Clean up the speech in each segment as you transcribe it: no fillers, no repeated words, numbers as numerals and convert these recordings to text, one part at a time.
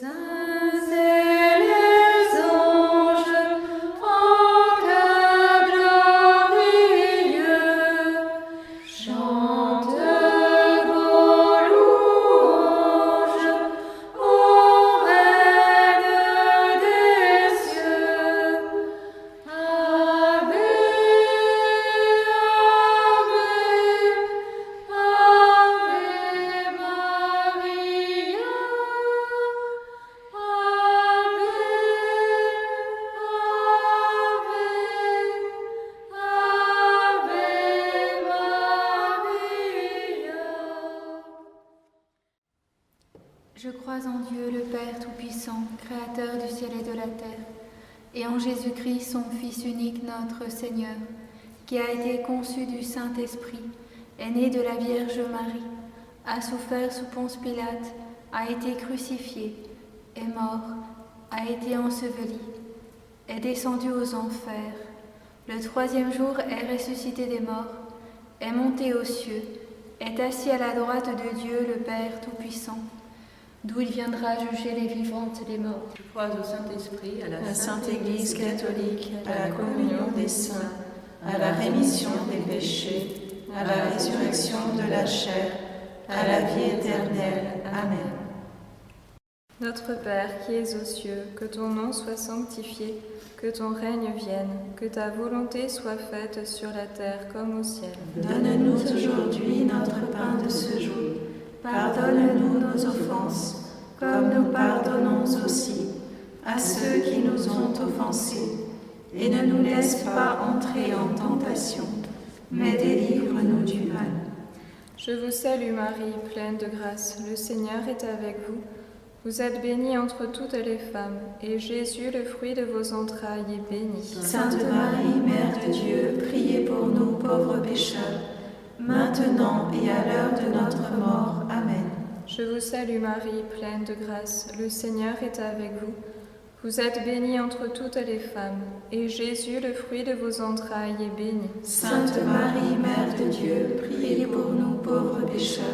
saints et les anges en chœur glorieux chantent vos louanges au règne des cieux. Ave, Ave, Ave Maria. Je crois en Dieu, le Père Tout-Puissant, Créateur du ciel et de la terre, et en Jésus-Christ, son Fils unique, notre Seigneur, qui a été conçu du Saint-Esprit, est né de la Vierge Marie, a souffert sous Ponce Pilate, a été crucifié, est mort, a été enseveli, est descendu aux enfers. Le troisième jour est ressuscité des morts, est monté aux cieux, est assis à la droite de Dieu, le Père Tout-Puissant, d'où il viendra juger les vivants et les morts. Je crois au Saint-Esprit, à la Sainte Église catholique, à la communion des saints, à la rémission des péchés, à la résurrection de la chair, à la vie éternelle. Amen. Notre Père qui es aux cieux, que ton nom soit sanctifié, que ton règne vienne, que ta volonté soit faite sur la terre comme au ciel. Donne-nous aujourd'hui notre pain de ce jour. Pardonne-nous nos offenses, comme nous pardonnons aussi à ceux qui nous ont offensés. Et ne nous laisse pas entrer en tentation, mais délivre-nous du mal. Je vous salue Marie, pleine de grâce, le Seigneur est avec vous. Vous êtes bénie entre toutes les femmes, et Jésus, le fruit de vos entrailles, est béni. Sainte Marie, Mère de Dieu, priez pour nous pauvres pécheurs, maintenant et à l'heure de notre mort. Amen. Je vous salue Marie, pleine de grâce, le Seigneur est avec vous. Vous êtes bénie entre toutes les femmes, et Jésus, le fruit de vos entrailles, est béni. Sainte Marie, Mère de Dieu, priez pour nous pauvres pécheurs,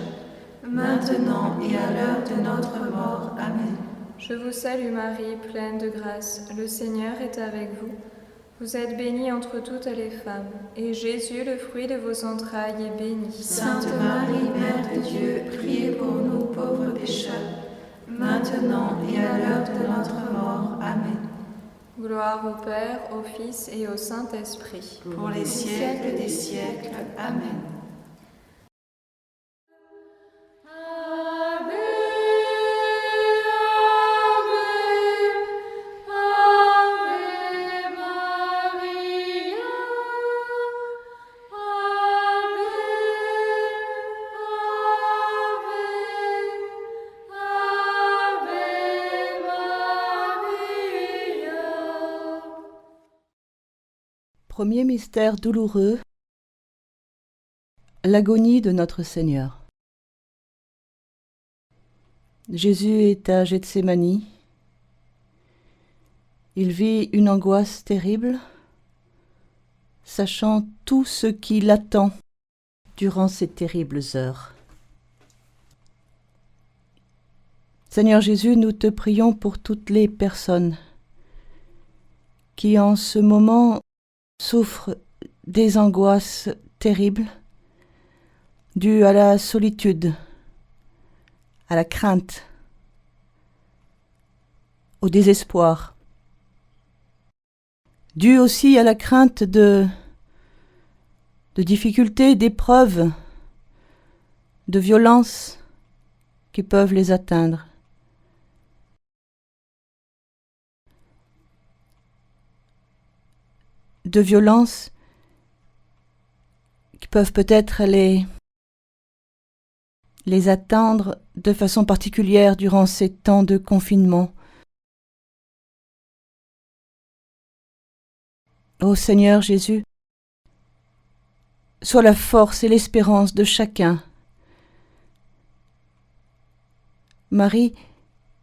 maintenant et à l'heure de notre mort. Amen. Je vous salue Marie, pleine de grâce, le Seigneur est avec vous. Vous êtes bénie entre toutes les femmes, et Jésus, le fruit de vos entrailles, est béni. Sainte Marie, Mère de Dieu, priez pour nous pauvres pécheurs, maintenant et à l'heure de notre mort. Amen. Gloire au Père, au Fils et au Saint-Esprit. Pour les siècles des siècles. Amen. Premier mystère douloureux, l'agonie de notre Seigneur. Jésus est à Gethsémani. Il vit une angoisse terrible, sachant tout ce qui l'attend durant ces terribles heures. Seigneur Jésus, nous te prions pour toutes les personnes qui en ce moment souffrent des angoisses terribles dues à la solitude, à la crainte, au désespoir, dues aussi à la crainte de difficultés, d'épreuves, de violences qui peuvent les atteindre. De violences qui peuvent peut-être les atteindre de façon particulière durant ces temps de confinement. Ô Seigneur Jésus, sois la force et l'espérance de chacun. Marie,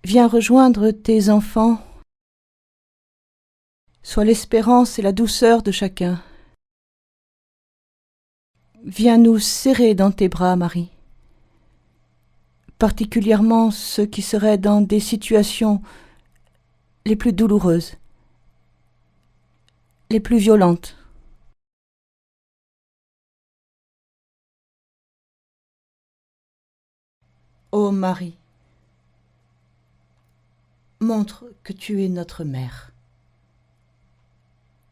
viens rejoindre tes enfants. Sois l'espérance et la douceur de chacun. Viens nous serrer dans tes bras, Marie. particulièrement ceux qui seraient dans des situations les plus douloureuses, les plus violentes. Ô Marie, montre que tu es notre mère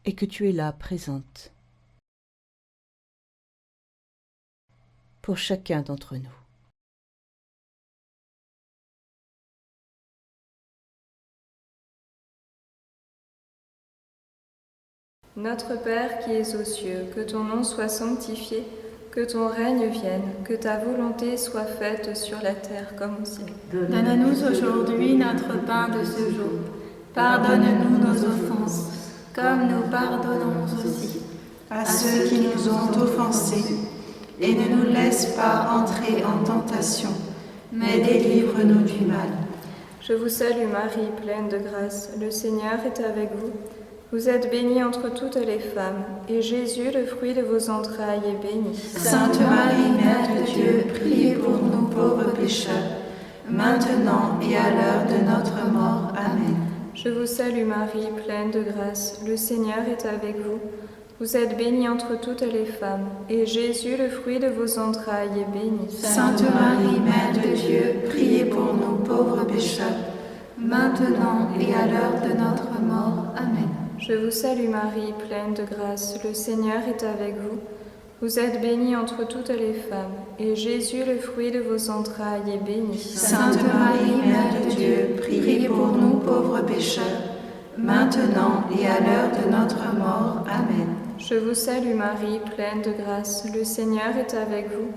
et que tu es là présente pour chacun d'entre nous. Notre Père qui es aux cieux, que ton nom soit sanctifié, que ton règne vienne, que ta volonté soit faite sur la terre comme au ciel. Donne-nous aujourd'hui notre pain de ce jour. Pardonne-nous nos offenses, comme nous pardonnons aussi à ceux qui nous ont offensés, et ne nous laisse pas entrer en tentation, mais délivre-nous du mal. Je vous salue Marie, pleine de grâce, le Seigneur est avec vous. Vous êtes bénie entre toutes les femmes, et Jésus, le fruit de vos entrailles, est béni. Sainte Marie, Mère de Dieu, priez pour nous pauvres pécheurs, maintenant et à l'heure de notre mort. Amen. Je vous salue Marie, pleine de grâce, le Seigneur est avec vous. Vous êtes bénie entre toutes les femmes, et Jésus, le fruit de vos entrailles, est béni. Sainte Marie, Mère de Dieu, priez pour nous pauvres pécheurs, maintenant et à l'heure de notre mort. Amen. Je vous salue Marie, pleine de grâce, le Seigneur est avec vous. Vous êtes bénie entre toutes les femmes, et Jésus, le fruit de vos entrailles, est béni. Sainte Marie, Mère de Dieu, priez pour nous pauvres pécheurs, maintenant et à l'heure de notre mort. Amen. Je vous salue Marie, pleine de grâce, le Seigneur est avec vous.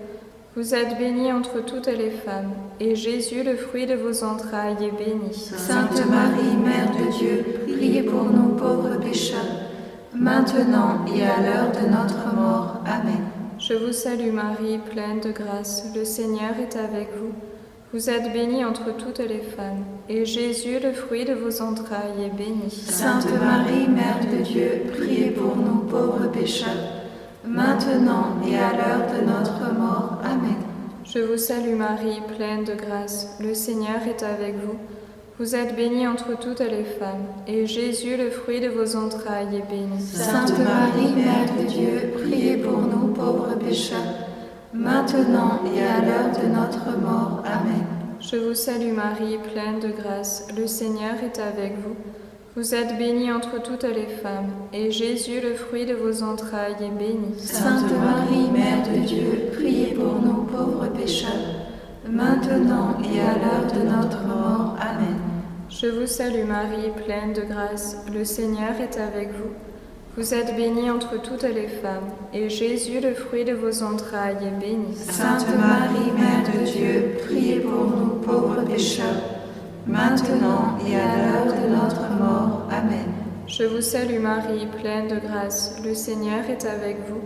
Vous êtes bénie entre toutes les femmes, et Jésus, le fruit de vos entrailles, est béni. Sainte Marie, Mère de Dieu, priez pour nous pauvres pécheurs, maintenant et à l'heure de notre mort. Amen. Je vous salue Marie, pleine de grâce, le Seigneur est avec vous. Vous êtes bénie entre toutes les femmes, et Jésus, le fruit de vos entrailles, est béni. Sainte Marie, Mère de Dieu, priez pour nous pauvres pécheurs, maintenant et à l'heure de notre mort. Amen. Je vous salue Marie, pleine de grâce, le Seigneur est avec vous. Vous êtes bénie entre toutes les femmes, et Jésus, le fruit de vos entrailles, est béni. Sainte Marie, Mère de Dieu, priez pour nous pauvres pécheurs, maintenant et à l'heure de notre mort. Amen. Je vous salue Marie, pleine de grâce, le Seigneur est avec vous. Vous êtes bénie entre toutes les femmes, et Jésus, le fruit de vos entrailles, est béni. Sainte Marie, Mère de Dieu, priez pour nous pauvres pécheurs, maintenant et à l'heure de notre mort. Amen. Je vous salue Marie, pleine de grâce, le Seigneur est avec vous. Vous êtes bénie entre toutes les femmes, et Jésus, le fruit de vos entrailles, est béni. Sainte Marie, Mère de Dieu, priez pour nous pauvres pécheurs, maintenant et à l'heure de notre mort. Amen. Je vous salue Marie, pleine de grâce, le Seigneur est avec vous.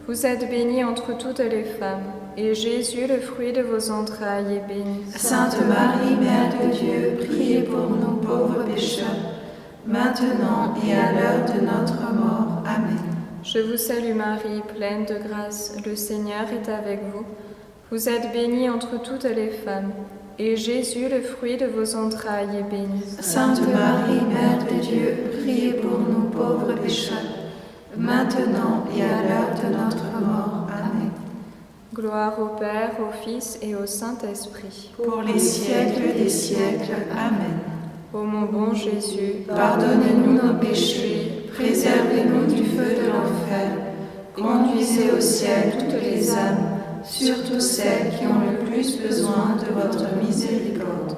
Vous êtes bénie entre toutes les femmes, et Jésus, le fruit de vos entrailles, est béni. Sainte Marie, Mère de Dieu, priez pour nous pauvres pécheurs, maintenant et à l'heure de notre mort. Amen. Je vous salue Marie, pleine de grâce, le Seigneur est avec vous. Vous êtes bénie entre toutes les femmes, et Jésus, le fruit de vos entrailles, est béni. Sainte Marie, Mère de Dieu, priez pour nous pauvres pécheurs, maintenant et à l'heure de notre mort. Amen. Gloire au Père, au Fils et au Saint-Esprit. Pour les siècles des siècles. Amen. Ô mon bon Jésus, pardonnez-nous nos péchés, préservez-nous du feu de l'enfer, conduisez au ciel toutes les âmes, surtout celles qui ont le plus besoin de votre miséricorde.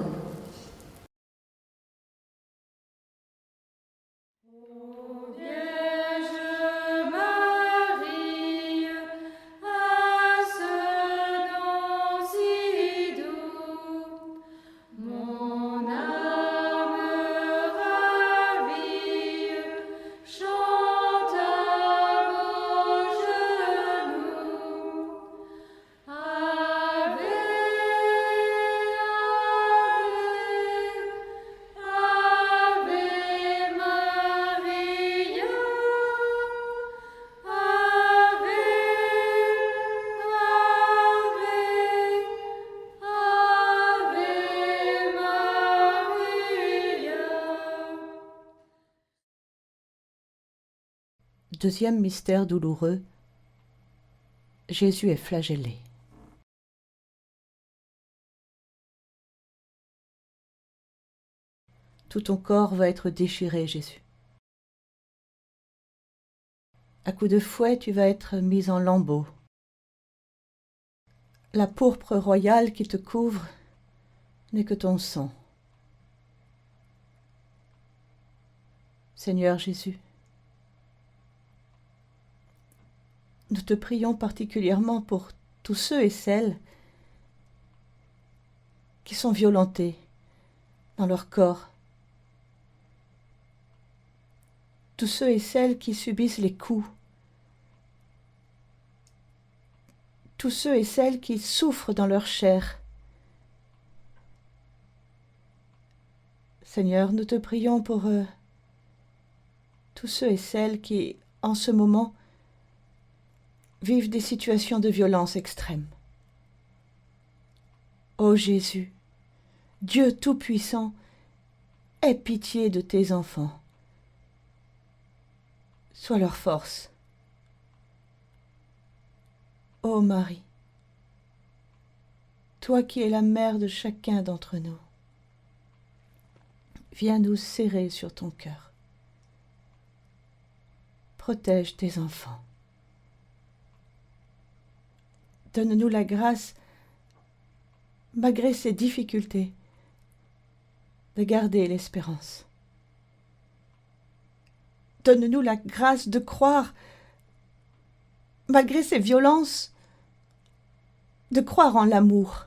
Deuxième mystère douloureux, Jésus est flagellé. Tout ton corps va être déchiré, Jésus. À coups de fouet, tu vas être mis en lambeaux. La pourpre royale qui te couvre n'est que ton sang. Seigneur Jésus, nous te prions particulièrement pour tous ceux et celles qui sont violentés dans leur corps, tous ceux et celles qui subissent les coups, tous ceux et celles qui souffrent dans leur chair. Seigneur, nous te prions pour tous ceux et celles qui, en ce moment, vivent des situations de violence extrême. Ô Jésus, Dieu Tout-Puissant, aie pitié de tes enfants. Sois leur force. Ô Marie, toi qui es la mère de chacun d'entre nous, viens nous serrer sur ton cœur. Protège tes enfants. Donne-nous la grâce, malgré ces difficultés, de garder l'espérance. Donne-nous la grâce de croire, malgré ces violences, de croire en l'amour.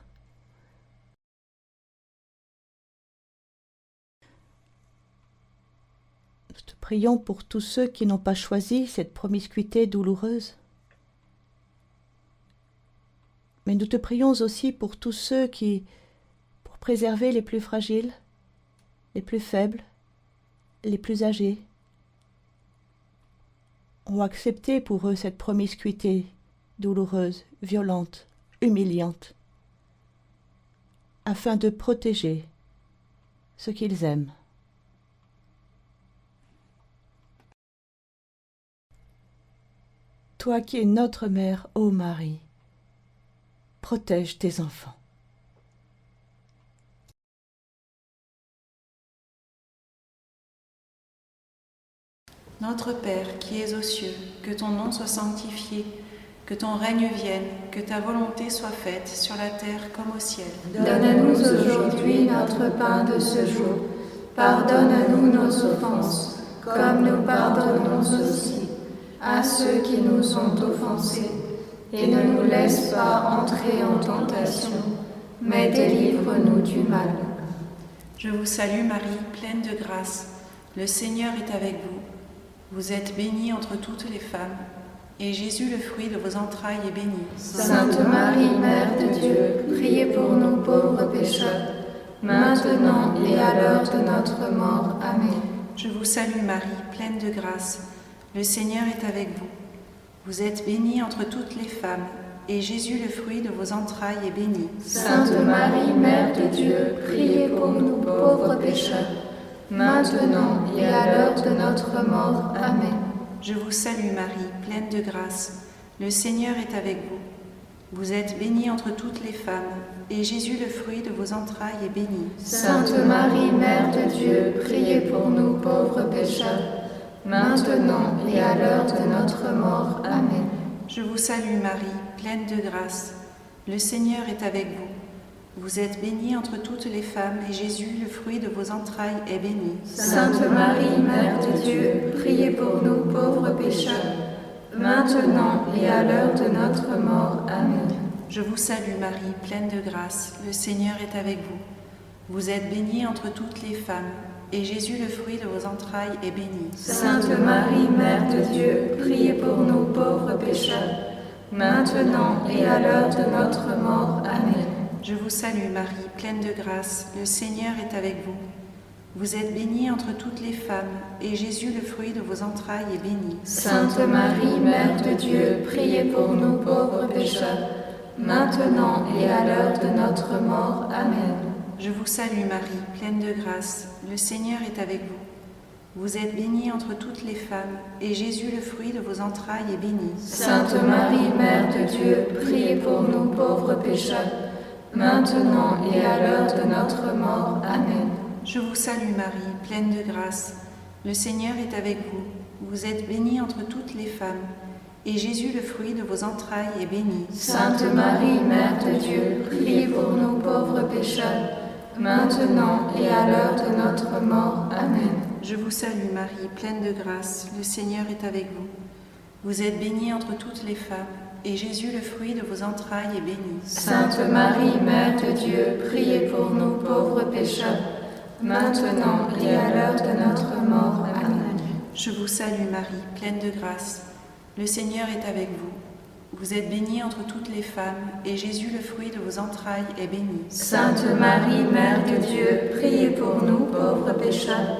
Nous te prions pour tous ceux qui n'ont pas choisi cette promiscuité douloureuse. Mais nous te prions aussi pour tous ceux qui, pour préserver les plus fragiles, les plus faibles, les plus âgés, ont accepté pour eux cette promiscuité douloureuse, violente, humiliante, afin de protéger ce qu'ils aiment. Toi qui es notre mère, ô Marie, protège tes enfants. Notre Père qui es aux cieux, que ton nom soit sanctifié, que ton règne vienne, que ta volonté soit faite sur la terre comme au ciel. Donne-nous aujourd'hui notre pain de ce jour. Pardonne-nous nos offenses, comme nous pardonnons aussi à ceux qui nous ont offensés. Et ne nous laisse pas entrer en tentation, mais délivre-nous du mal. Je vous salue Marie, pleine de grâce. Le Seigneur est avec vous. Vous êtes bénie entre toutes les femmes, et Jésus, le fruit de vos entrailles, est béni. Sainte Marie, Mère de Dieu, priez pour nous pauvres pécheurs, maintenant et à l'heure de notre mort. Amen. Je vous salue Marie, pleine de grâce. Le Seigneur est avec vous. Vous êtes bénie entre toutes les femmes, et Jésus, le fruit de vos entrailles, est béni. Sainte Marie, Mère de Dieu, priez pour nous pauvres pécheurs, maintenant et à l'heure de notre mort. Amen. Je vous salue Marie, pleine de grâce. Le Seigneur est avec vous. Vous êtes bénie entre toutes les femmes, et Jésus, le fruit de vos entrailles, est béni. Sainte Marie, Mère de Dieu, priez pour nous pauvres pécheurs, maintenant et à l'heure de notre mort. Amen. Je vous salue Marie, pleine de grâce. Le Seigneur est avec vous. Vous êtes bénie entre toutes les femmes, et Jésus, le fruit de vos entrailles, est béni. Sainte Marie, Mère de Dieu, priez pour nous pauvres pécheurs, maintenant et à l'heure de notre mort. Amen. Je vous salue Marie, pleine de grâce. Le Seigneur est avec vous. Vous êtes bénie entre toutes les femmes, et Jésus, le fruit de vos entrailles, est béni. Sainte Marie, Mère de Dieu, priez pour nous pauvres pécheurs, maintenant et à l'heure de notre mort. Amen. Je vous salue Marie, pleine de grâce. Le Seigneur est avec vous. Vous êtes bénie entre toutes les femmes, et Jésus, le fruit de vos entrailles, est béni. Sainte Marie, Mère de Dieu, priez pour nous pauvres pécheurs, maintenant et à l'heure de notre mort. Amen. Je vous salue Marie, pleine de grâce. Le Seigneur est avec vous. Vous êtes bénie entre toutes les femmes, et Jésus, le fruit de vos entrailles, est béni. Sainte Marie, Mère de Dieu, priez pour nous pauvres pécheurs, maintenant et à l'heure de notre mort. Amen. Je vous salue Marie, pleine de grâce. Le Seigneur est avec vous. Vous êtes bénie entre toutes les femmes, et Jésus, le fruit de vos entrailles, est béni. Sainte Marie, Mère de Dieu, priez pour nous pauvres pécheurs, maintenant et à l'heure de notre mort. Amen. Je vous salue Marie, pleine de grâce. Le Seigneur est avec vous. Vous êtes bénie entre toutes les femmes, et Jésus, le fruit de vos entrailles, est béni. Sainte Marie, Mère de Dieu, priez pour nous pauvres pécheurs, maintenant et à l'heure de notre mort. Amen. Je vous salue Marie, pleine de grâce. Le Seigneur est avec vous. Vous êtes bénie entre toutes les femmes, et Jésus, le fruit de vos entrailles, est béni. Sainte Marie, Mère de Dieu, priez pour nous pauvres pécheurs,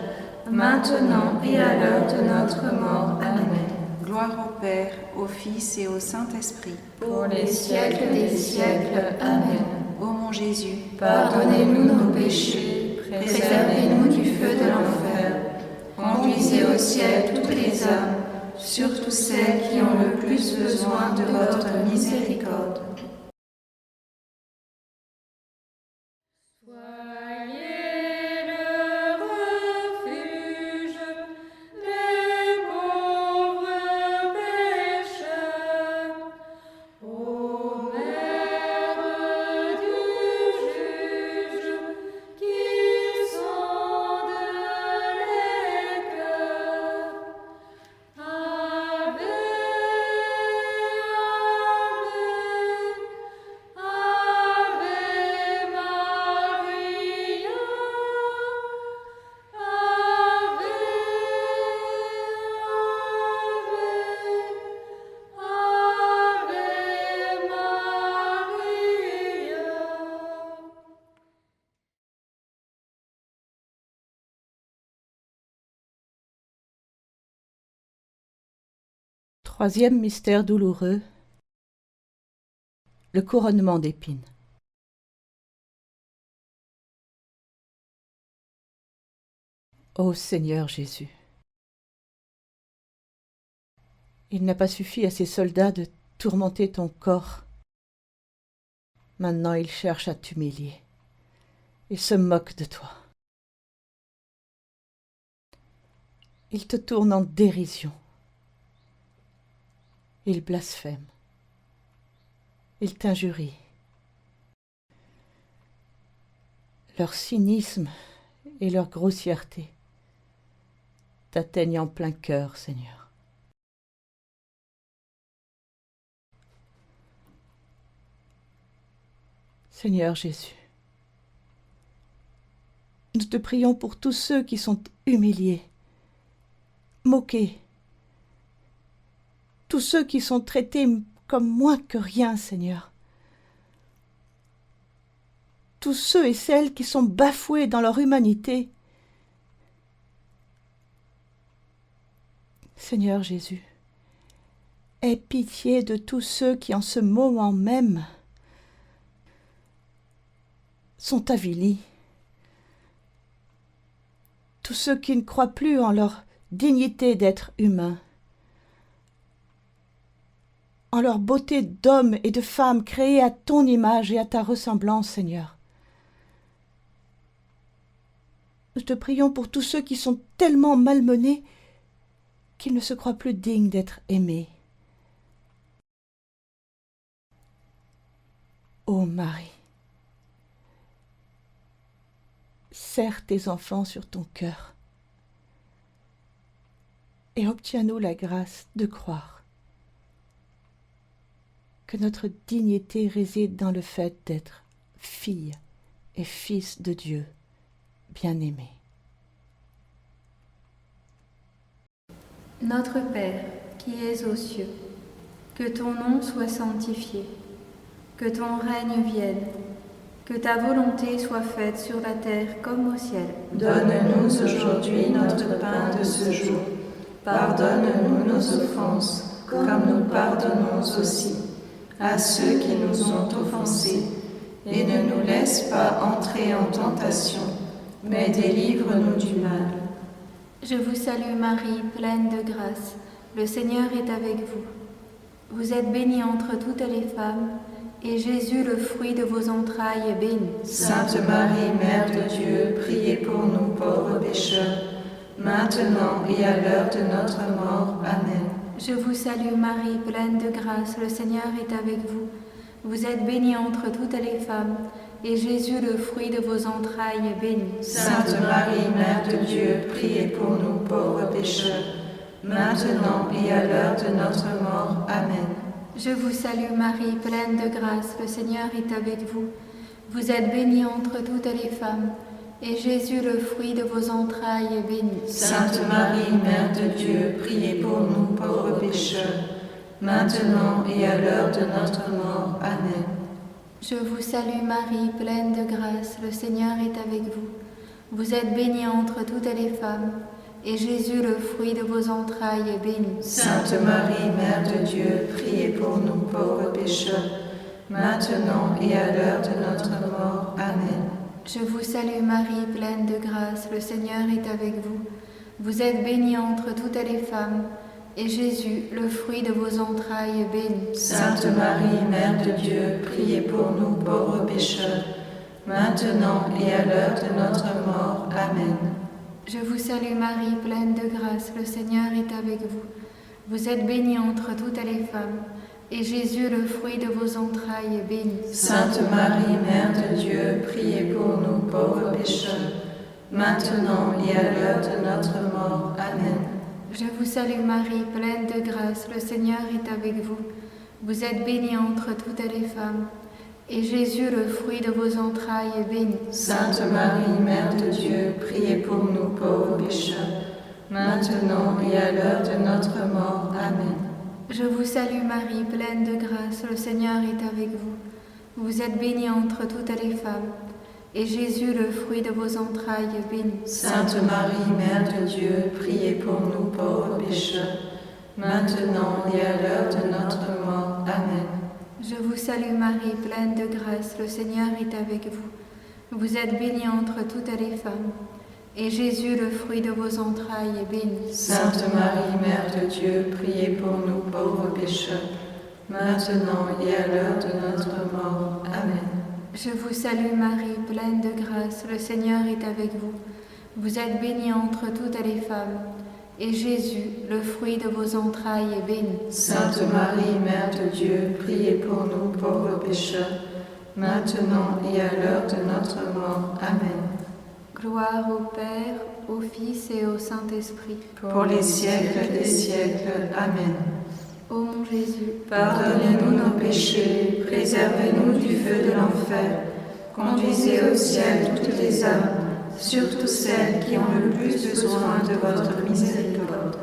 maintenant et à l'heure de notre mort. Amen. Gloire au Père, au Fils et au Saint-Esprit. Pour les siècles des siècles. Amen. Ô mon Jésus, pardonnez-nous nos péchés, préservez-nous du feu de l'enfer, conduisez au ciel toutes les âmes, surtout celles qui ont le plus besoin de votre miséricorde. Troisième mystère douloureux, le couronnement d'épines. Ô Seigneur Jésus, il n'a pas suffi à ces soldats de tourmenter ton corps. Maintenant ils cherchent à t'humilier. Ils se moquent de toi. Ils te tournent en dérision. Ils blasphèment. Ils t'injurient. Leur cynisme et leur grossièreté t'atteignent en plein cœur, Seigneur. Seigneur Jésus, nous te prions pour tous ceux qui sont humiliés, moqués, tous ceux qui sont traités comme moins que rien, Seigneur. Tous ceux et celles qui sont bafoués dans leur humanité. Seigneur Jésus, aie pitié de tous ceux qui en ce moment même sont avilis. Tous ceux qui ne croient plus en leur dignité d'être humains, en leur beauté d'hommes et de femmes créés à ton image et à ta ressemblance, Seigneur. Nous te prions pour tous ceux qui sont tellement malmenés qu'ils ne se croient plus dignes d'être aimés. Ô Marie, serre tes enfants sur ton cœur et obtiens-nous la grâce de croire que notre dignité réside dans le fait d'être fille et fils de Dieu, bien-aimé. Notre Père, qui es aux cieux, que ton nom soit sanctifié, que ton règne vienne, que ta volonté soit faite sur la terre comme au ciel. Donne-nous aujourd'hui notre pain de ce jour. Pardonne-nous nos offenses, comme nous pardonnons aussi à ceux qui nous ont offensés, et ne nous laisse pas entrer en tentation, mais délivre-nous du mal. Je vous salue Marie, pleine de grâce. Le Seigneur est avec vous. Vous êtes bénie entre toutes les femmes, et Jésus, le fruit de vos entrailles, est béni. Sainte Marie, Mère de Dieu, priez pour nous pauvres pécheurs, maintenant et à l'heure de notre mort. Amen. Je vous salue Marie, pleine de grâce. Le Seigneur est avec vous. Vous êtes bénie entre toutes les femmes, et Jésus, le fruit de vos entrailles, est béni. Sainte Marie, Mère de Dieu, priez pour nous pauvres pécheurs, maintenant et à l'heure de notre mort. Amen. Je vous salue Marie, pleine de grâce. Le Seigneur est avec vous. Vous êtes bénie entre toutes les femmes, et Jésus, le fruit de vos entrailles, est béni. Sainte Marie, Mère de Dieu, priez pour nous pauvres pécheurs, maintenant et à l'heure de notre mort. Amen. Je vous salue Marie, pleine de grâce. Le Seigneur est avec vous. Vous êtes bénie entre toutes les femmes, et Jésus, le fruit de vos entrailles, est béni. Sainte Marie, Mère de Dieu, priez pour nous pauvres pécheurs, maintenant et à l'heure de notre mort. Amen. Je vous salue Marie, pleine de grâce. Le Seigneur est avec vous. Vous êtes bénie entre toutes les femmes, et Jésus, le fruit de vos entrailles, est béni. Sainte Marie, Mère de Dieu, priez pour nous pauvres pécheurs, maintenant et à l'heure de notre mort. Amen. Je vous salue Marie, pleine de grâce. Le Seigneur est avec vous. Vous êtes bénie entre toutes les femmes, et Jésus, le fruit de vos entrailles, est béni. Sainte Marie, Mère de Dieu, priez pour nous pauvres pécheurs, maintenant et à l'heure de notre mort. Amen. Je vous salue Marie, pleine de grâce. Le Seigneur est avec vous. Vous êtes bénie entre toutes les femmes, et Jésus, le fruit de vos entrailles, est béni. Sainte Marie, Mère de Dieu, priez pour nous pauvres pécheurs, maintenant et à l'heure de notre mort. Amen. Je vous salue Marie, pleine de grâce. Le Seigneur est avec vous. Vous êtes bénie entre toutes les femmes, et Jésus, le fruit de vos entrailles, est béni. Sainte Marie, Mère de Dieu, priez pour nous pauvres pécheurs, maintenant et à l'heure de notre mort. Amen. Je vous salue Marie, pleine de grâce. Le Seigneur est avec vous. Vous êtes bénie entre toutes les femmes, et Jésus, le fruit de vos entrailles, est béni. Sainte Marie, Mère de Dieu, priez pour nous pauvres pécheurs, maintenant et à l'heure de notre mort. Amen. Je vous salue Marie, pleine de grâce. Le Seigneur est avec vous. Vous êtes bénie entre toutes les femmes, et Jésus, le fruit de vos entrailles, est béni. Sainte Marie, Mère de Dieu, priez pour nous pauvres pécheurs, maintenant et à l'heure de notre mort. Amen. Gloire au Père, au Fils et au Saint-Esprit. Pour les siècles des siècles. Amen. Ô mon Jésus, pardonnez-nous nos péchés, préservez-nous du feu de l'enfer, conduisez au ciel toutes les âmes, surtout celles qui ont le plus besoin de votre miséricorde.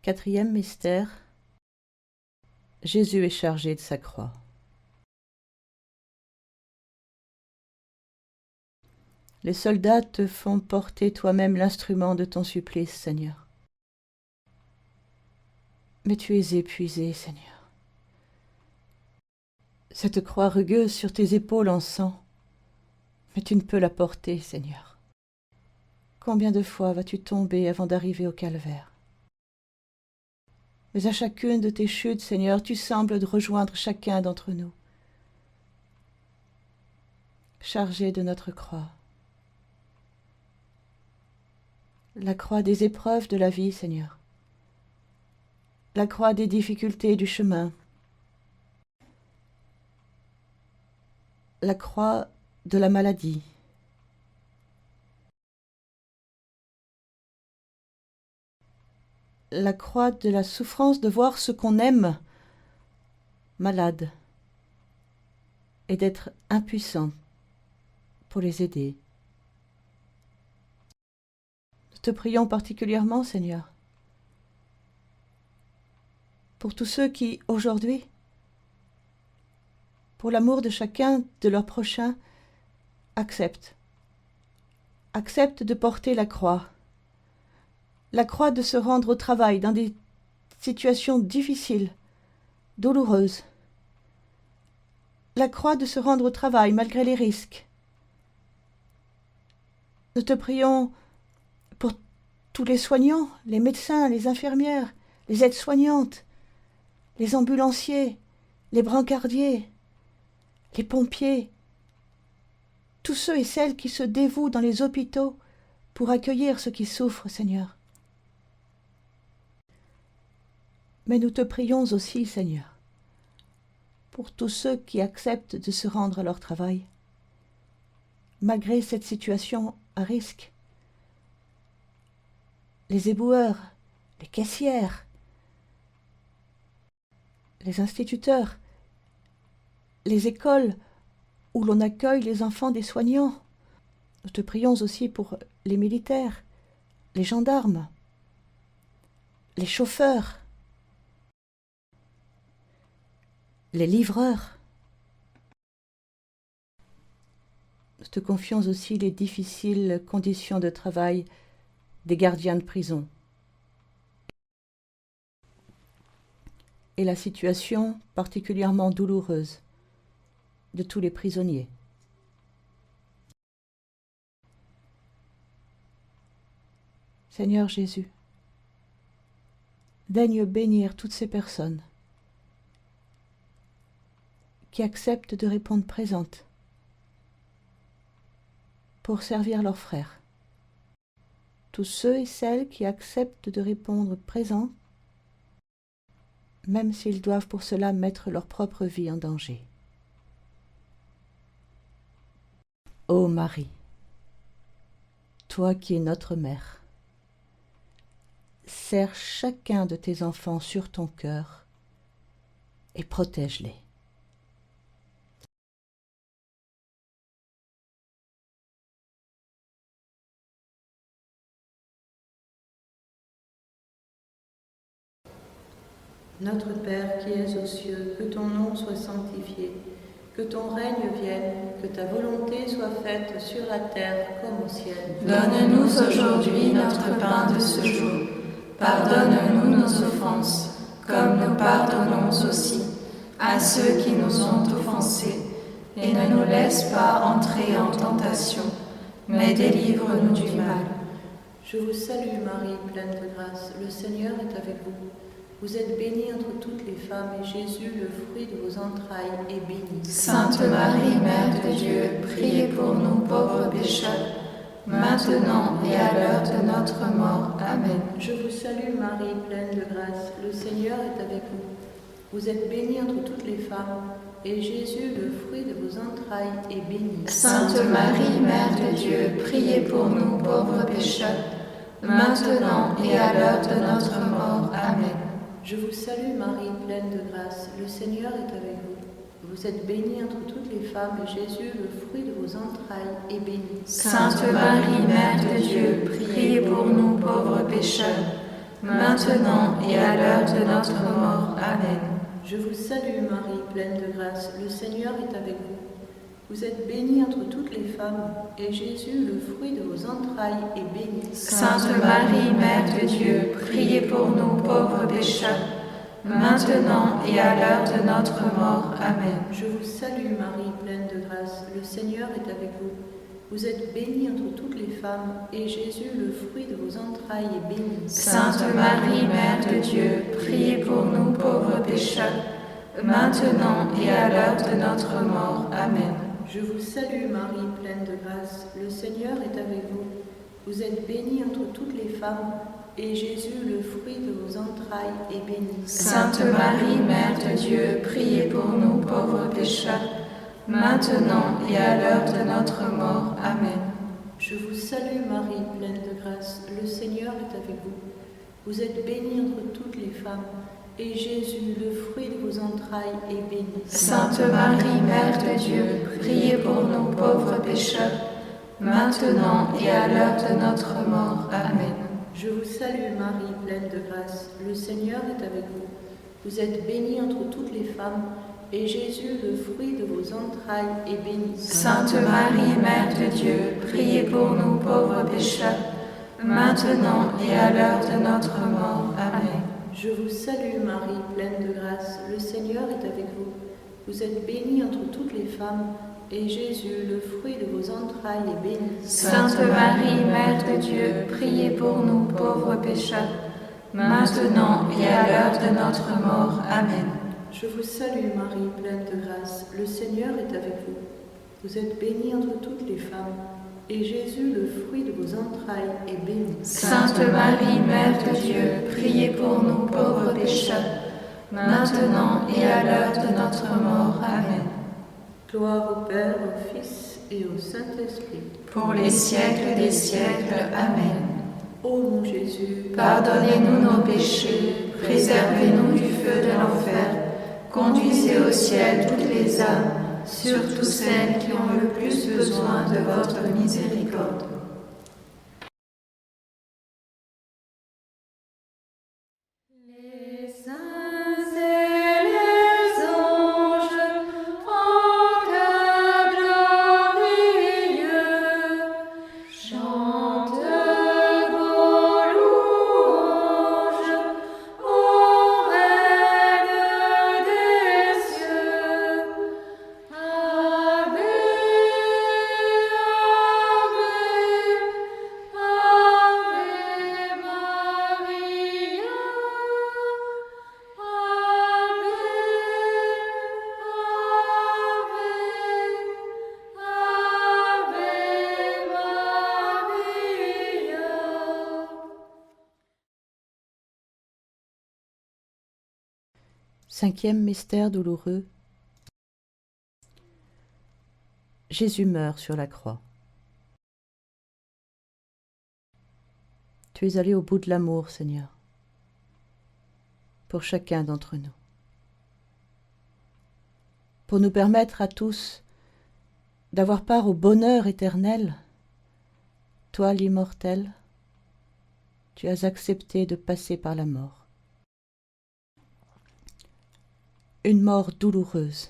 Quatrième mystère, Jésus est chargé de sa croix. Les soldats te font porter toi-même l'instrument de ton supplice, Seigneur. Mais tu es épuisé, Seigneur. Cette croix rugueuse sur tes épaules en sang, mais tu ne peux la porter, Seigneur. Combien de fois vas-tu tomber avant d'arriver au calvaire? Mais à chacune de tes chutes, Seigneur, tu sembles de rejoindre chacun d'entre nous, chargé de notre croix. La croix des épreuves de la vie, Seigneur. la croix des difficultés du chemin, la croix de la maladie, la croix de la souffrance de voir ce qu'on aime malade et d'être impuissant pour les aider. Nous te prions particulièrement, Seigneur, pour tous ceux qui, aujourd'hui, pour l'amour de chacun de leur prochain, acceptent de porter la croix de se rendre au travail dans des situations difficiles, douloureuses, la croix de se rendre au travail malgré les risques. Nous te prions pour tous les soignants, les médecins, les infirmières, les aides-soignantes, les ambulanciers, les brancardiers, les pompiers, tous ceux et celles qui se dévouent dans les hôpitaux pour accueillir ceux qui souffrent, Seigneur. Mais nous te prions aussi, Seigneur, pour tous ceux qui acceptent de se rendre à leur travail, malgré cette situation à risque. Les éboueurs, les caissières, les instituteurs, les écoles où l'on accueille les enfants des soignants. Nous te prions aussi pour les militaires, les gendarmes, les chauffeurs, les livreurs. Nous te confions aussi les difficiles conditions de travail des gardiens de prison et la situation particulièrement douloureuse de tous les prisonniers. Seigneur Jésus, daigne bénir toutes ces personnes qui acceptent de répondre présentes pour servir leurs frères. Tous ceux et celles qui acceptent de répondre présents, même s'ils doivent pour cela mettre leur propre vie en danger. Ô Marie, toi qui es notre mère, serre chacun de tes enfants sur ton cœur et protège-les. Notre Père qui es aux cieux, que ton nom soit sanctifié, que ton règne vienne, que ta volonté soit faite sur la terre comme au ciel. Donne-nous aujourd'hui notre pain de ce jour. Pardonne-nous nos offenses, comme nous pardonnons aussi à ceux qui nous ont offensés. Et ne nous laisse pas entrer en tentation, mais délivre-nous du mal. Je vous salue Marie, pleine de grâce, le Seigneur est avec vous. Vous êtes bénie entre toutes les femmes, et Jésus, le fruit de vos entrailles, est béni. Sainte Marie, Mère de Dieu, priez pour nous pauvres pécheurs, maintenant et à l'heure de notre mort. Amen. Je vous salue Marie, pleine de grâce, le Seigneur est avec vous. Vous êtes bénie entre toutes les femmes, et Jésus, le fruit de vos entrailles, est béni. Sainte Marie, Mère de Dieu, priez pour nous pauvres pécheurs, maintenant et à l'heure de notre mort. Amen. Je vous salue Marie, pleine de grâce, le Seigneur est avec vous. Vous êtes bénie entre toutes les femmes, et Jésus, le fruit de vos entrailles, est béni. Sainte Marie, Mère de Dieu, priez pour nous pauvres pécheurs, maintenant et à l'heure de notre mort. Amen. Je vous salue Marie, pleine de grâce, le Seigneur est avec vous. Vous êtes bénie entre toutes les femmes, et Jésus, le fruit de vos entrailles, est béni. Sainte Marie, Mère de Dieu, priez pour nous pauvres pécheurs, maintenant et à l'heure de notre mort. Amen. Je vous salue Marie, pleine de grâce, le Seigneur est avec vous. Vous êtes bénie entre toutes les femmes, et Jésus, le fruit de vos entrailles, est béni. Sainte Marie, Mère de Dieu, priez pour nous pauvres pécheurs, maintenant et à l'heure de notre mort. Amen. Je vous salue Marie, pleine de grâce, le Seigneur est avec vous. Vous êtes bénie entre toutes les femmes, et Jésus, le fruit de vos entrailles, est béni. Sainte Marie, Mère de Dieu, priez pour nous pauvres pécheurs, maintenant et à l'heure de notre mort. Amen. Je vous salue Marie, pleine de grâce, le Seigneur est avec vous. Vous êtes bénie entre toutes les femmes, et Jésus, le fruit de vos entrailles, est béni. Sainte Marie, Mère de Dieu, priez pour nous pauvres pécheurs, maintenant et à l'heure de notre mort. Amen. Je vous salue Marie, pleine de grâce, le Seigneur est avec vous. Vous êtes bénie entre toutes les femmes, et Jésus, le fruit de vos entrailles, est béni. Sainte Marie, Mère de Dieu, priez pour nous pauvres pécheurs, maintenant et à l'heure de notre mort. Amen. Je vous salue Marie, pleine de grâce, le Seigneur est avec vous. Vous êtes bénie entre toutes les femmes, et Jésus, le fruit de vos entrailles, est béni. Sainte Marie, Mère de Dieu, priez pour nous pauvres pécheurs, maintenant et à l'heure de notre mort. Amen. Je vous salue Marie, pleine de grâce, le Seigneur est avec vous. Vous êtes bénie entre toutes les femmes, et Jésus, le fruit de vos entrailles, est béni. Sainte Marie, Mère de Dieu, priez pour nous pauvres pécheurs, maintenant et à l'heure de notre mort. Amen. Gloire au Père, au Fils et au Saint-Esprit. Pour les siècles des siècles. Amen. Ô mon Jésus, pardonnez-nous nos péchés, préservez-nous du feu de l'enfer, conduisez au ciel toutes les âmes, surtout celles qui ont le plus besoin de votre miséricorde. Les saints et les anges, en chœur glorieux, chantent vos louanges au règne des cieux. Ave, Ave, Ave Maria. Cinquième mystère douloureux. Jésus meurt sur la croix. Tu es allé au bout de l'amour, Seigneur, pour chacun d'entre nous, pour nous permettre à tous d'avoir part au bonheur éternel. Toi, l'immortel, tu as accepté de passer par la mort. Une mort douloureuse,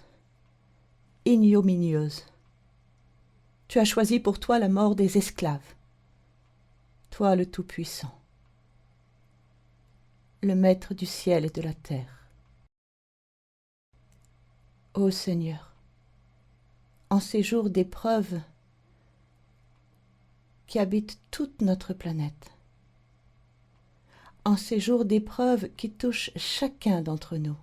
ignominieuse. Tu as choisi pour toi la mort des esclaves. Toi, le Tout-Puissant, le Maître du ciel et de la terre. Ô Seigneur, en ces jours d'épreuve qui habitent toute notre planète, en ces jours d'épreuve qui touchent chacun d'entre nous,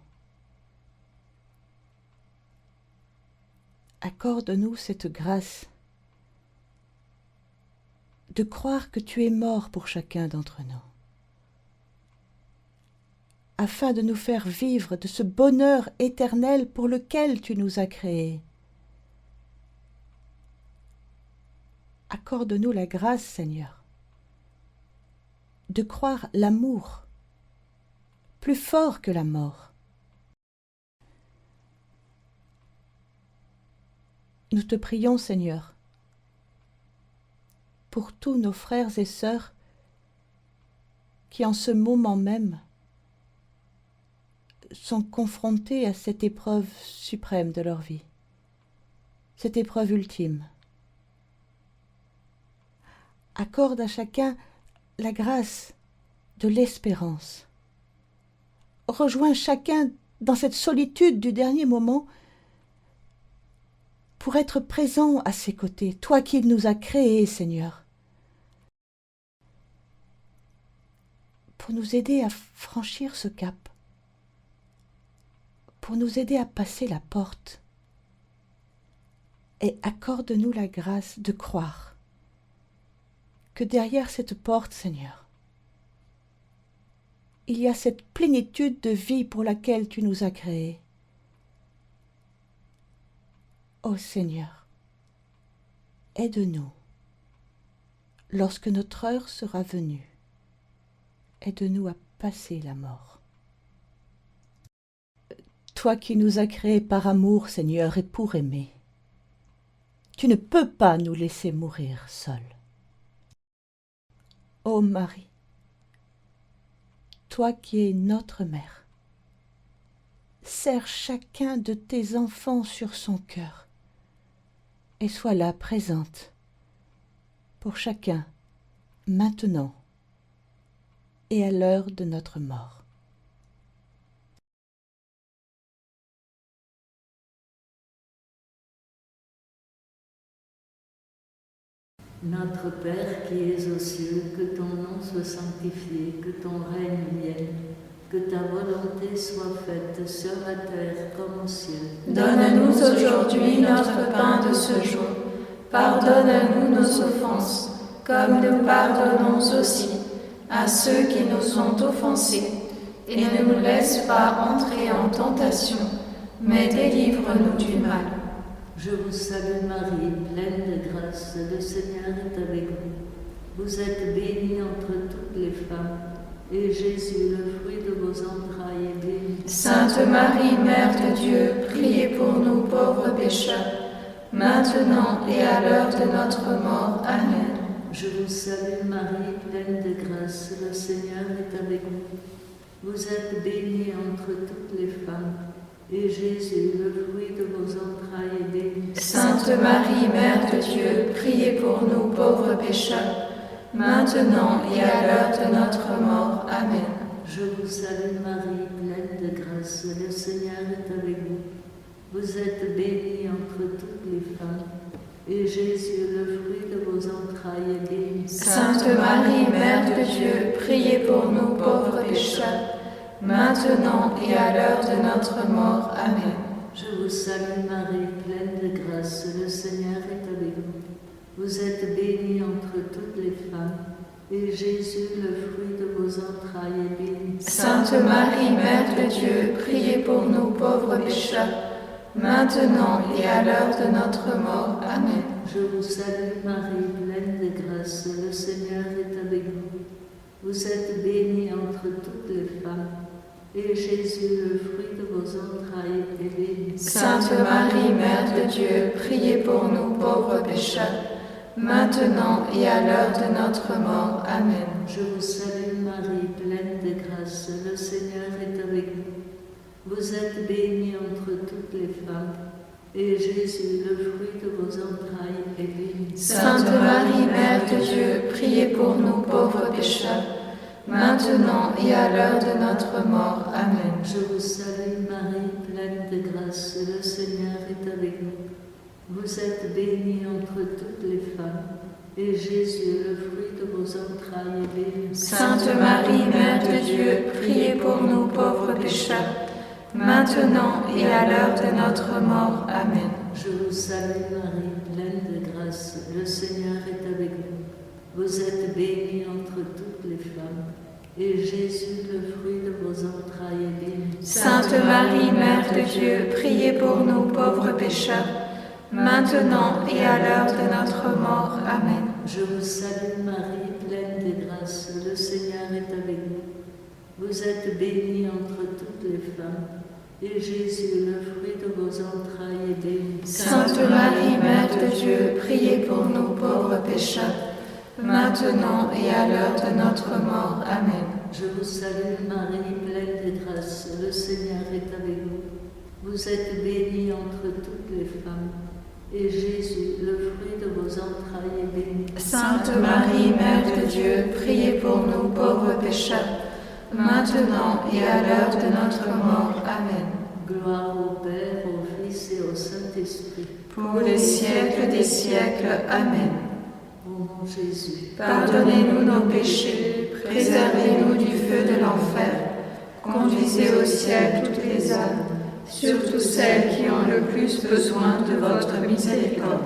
accorde-nous cette grâce de croire que tu es mort pour chacun d'entre nous, afin de nous faire vivre de ce bonheur éternel pour lequel tu nous as créés. Accorde-nous la grâce, Seigneur, de croire l'amour plus fort que la mort. Nous te prions, Seigneur, pour tous nos frères et sœurs qui en ce moment même sont confrontés à cette épreuve suprême de leur vie, cette épreuve ultime. Accorde à chacun la grâce de l'espérance. Rejoins chacun dans cette solitude du dernier moment pour être présent à ses côtés, toi qui nous as créés, Seigneur, pour nous aider à franchir ce cap, pour nous aider à passer la porte. Et accorde-nous la grâce de croire que derrière cette porte, Seigneur, il y a cette plénitude de vie pour laquelle tu nous as créés. Ô Seigneur, aide-nous lorsque notre heure sera venue. Aide-nous à passer la mort. Toi qui nous as créés par amour, Seigneur, et pour aimer, tu ne peux pas nous laisser mourir seuls. Ô Marie, toi qui es notre mère, serre chacun de tes enfants sur son cœur et sois là présente pour chacun, maintenant et à l'heure de notre mort. Notre Père qui es aux cieux, que ton nom soit sanctifié, que ton règne vienne, que ta volonté soit faite sur la terre comme au ciel. Donne-nous aujourd'hui notre pain de ce jour. Pardonne-nous nos offenses, comme nous pardonnons aussi à ceux qui nous ont offensés. Et ne nous laisse pas entrer en tentation, mais délivre-nous du mal. Je vous salue Marie, pleine de grâce, le Seigneur est avec vous. Vous êtes bénie entre toutes les femmes, et Jésus, le fruit de vos entrailles, est béni. Sainte Marie, Mère de Dieu, priez pour nous pauvres pécheurs, maintenant et à l'heure de notre mort. Amen. Je vous salue Marie, pleine de grâce, le Seigneur est avec vous. Vous êtes bénie entre toutes les femmes, et Jésus, le fruit de vos entrailles, est béni. Sainte Marie, Mère de Dieu, priez pour nous pauvres pécheurs, maintenant et à l'heure de notre mort. Amen. Je vous salue Marie, pleine de grâce, le Seigneur est avec vous. Vous êtes bénie entre toutes les femmes, et Jésus, le fruit de vos entrailles, est béni. Sainte Marie, Mère de Dieu, priez pour nous pauvres pécheurs, maintenant et à l'heure de notre mort. Amen. Je vous salue Marie, pleine de grâce, le Seigneur est avec vous. Vous êtes bénie entre toutes les femmes, et Jésus, le fruit de vos entrailles, est béni. Sainte Marie, Mère de Dieu, priez pour nous pauvres pécheurs, maintenant et à l'heure de notre mort. Amen. Je vous salue Marie, pleine de grâce, le Seigneur est avec vous. Vous êtes bénie entre toutes les femmes, et Jésus, le fruit de vos entrailles, est béni. Sainte Marie, Mère de Dieu, priez pour nous pauvres pécheurs, maintenant et à l'heure de notre mort. Amen. Je vous salue Marie, pleine de grâce, le Seigneur est avec vous. Vous êtes bénie entre toutes les femmes, et Jésus, le fruit de vos entrailles, est béni. Sainte Marie, Mère de Dieu, priez pour nous pauvres pécheurs, maintenant et à l'heure de notre mort. Amen. Je vous salue Marie, pleine de grâce, le Seigneur est avec vous. Vous êtes bénie entre toutes les femmes, et Jésus, le fruit de vos entrailles, est béni. Sainte Marie, Mère de Dieu, priez pour nous pauvres pécheurs, maintenant et à l'heure de notre mort. Amen. Je vous salue Marie, pleine de grâce, le Seigneur est avec vous. Vous êtes bénie entre toutes les femmes, et Jésus, le fruit de vos entrailles, est béni. Sainte Marie, Mère de Dieu, priez pour nous pauvres pécheurs, maintenant et à l'heure de notre mort. Amen. Je vous salue Marie, pleine de grâce, le Seigneur est avec vous. Vous êtes bénie entre toutes les femmes, et Jésus, le fruit de vos entrailles, est béni. Sainte Marie, Mère de Dieu, priez pour nous pauvres pécheurs, maintenant et à l'heure de notre mort. Amen. Je vous salue Marie, pleine de grâce, le Seigneur est avec vous. Vous êtes bénie entre toutes les femmes, et Jésus, le fruit de vos entrailles, est béni. Sainte Marie, Mère de Dieu, priez pour nous pauvres pécheurs, maintenant et à l'heure de notre mort. Amen. Gloire au Père, au Fils et au Saint-Esprit. Pour les siècles des siècles. Amen. Ô mon Jésus, pardonnez-nous nos péchés, préservez-nous du feu de l'enfer, conduisez au ciel toutes les âmes, surtout celles qui ont le plus besoin de votre miséricorde.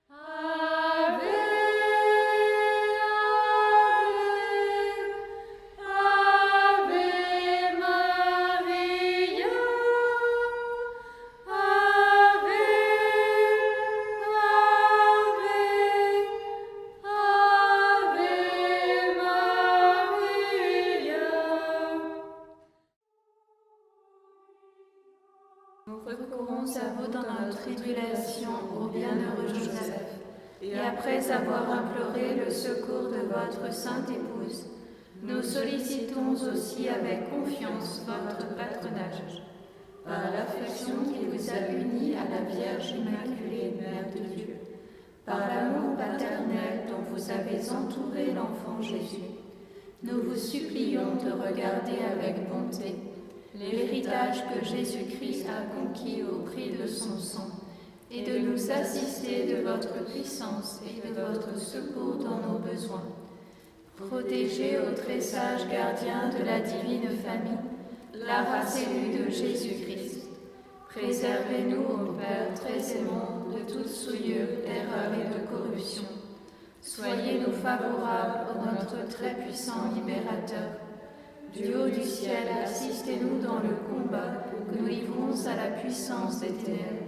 Ave, à vous dans notre tribulation au bienheureux Joseph. Et après avoir imploré le secours de votre sainte épouse, nous sollicitons aussi avec confiance votre patronage. Par l'affection qui vous a unis à la Vierge Immaculée, Mère de Dieu, par l'amour paternel dont vous avez entouré l'enfant Jésus, nous vous supplions de regarder avec bonté l'héritage que Jésus-Christ a conquis au prix de son sang, et de nous assister de votre puissance et de votre secours dans nos besoins. Protégez au très sage gardien de la divine famille, la race élue de Jésus-Christ. Préservez-nous, ô Père très aimant, de toute souillure, d'erreur et de corruption. Soyez-nous favorables au notre très puissant libérateur. Du haut du ciel, assistez-nous dans le combat que nous livrons à la puissance des ténèbres.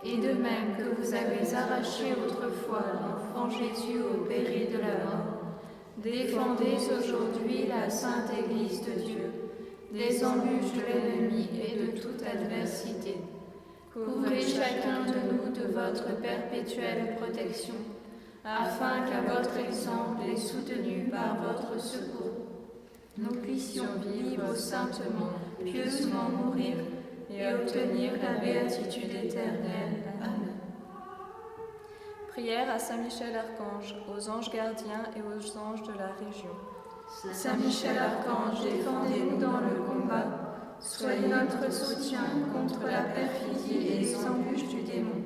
Et de même que vous avez arraché autrefois l'enfant Jésus au péril de la mort, défendez aujourd'hui la sainte Église de Dieu, des embûches de l'ennemi et de toute adversité. Couvrez chacun de nous de votre perpétuelle protection, afin qu'à votre exemple et soutenus par votre secours, nous puissions vivre saintement, pieusement mourir et obtenir la béatitude éternelle. Amen. Prière à Saint Michel Archange, aux anges gardiens et aux anges de la région. Saint Michel Archange, défendez-nous dans le combat. Soyez notre soutien contre la perfidie et les embûches du démon.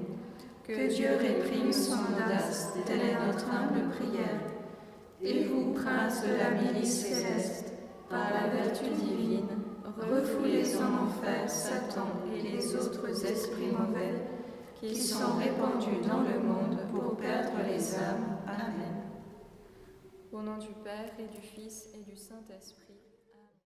Que Dieu réprime son audace, telle est notre humble prière. Et vous, prince de la milice céleste, par la vertu divine, refoulez en enfer Satan et les autres esprits mauvais qui sont répandus dans le monde pour perdre les âmes. Amen. Au nom du Père et du Fils et du Saint-Esprit.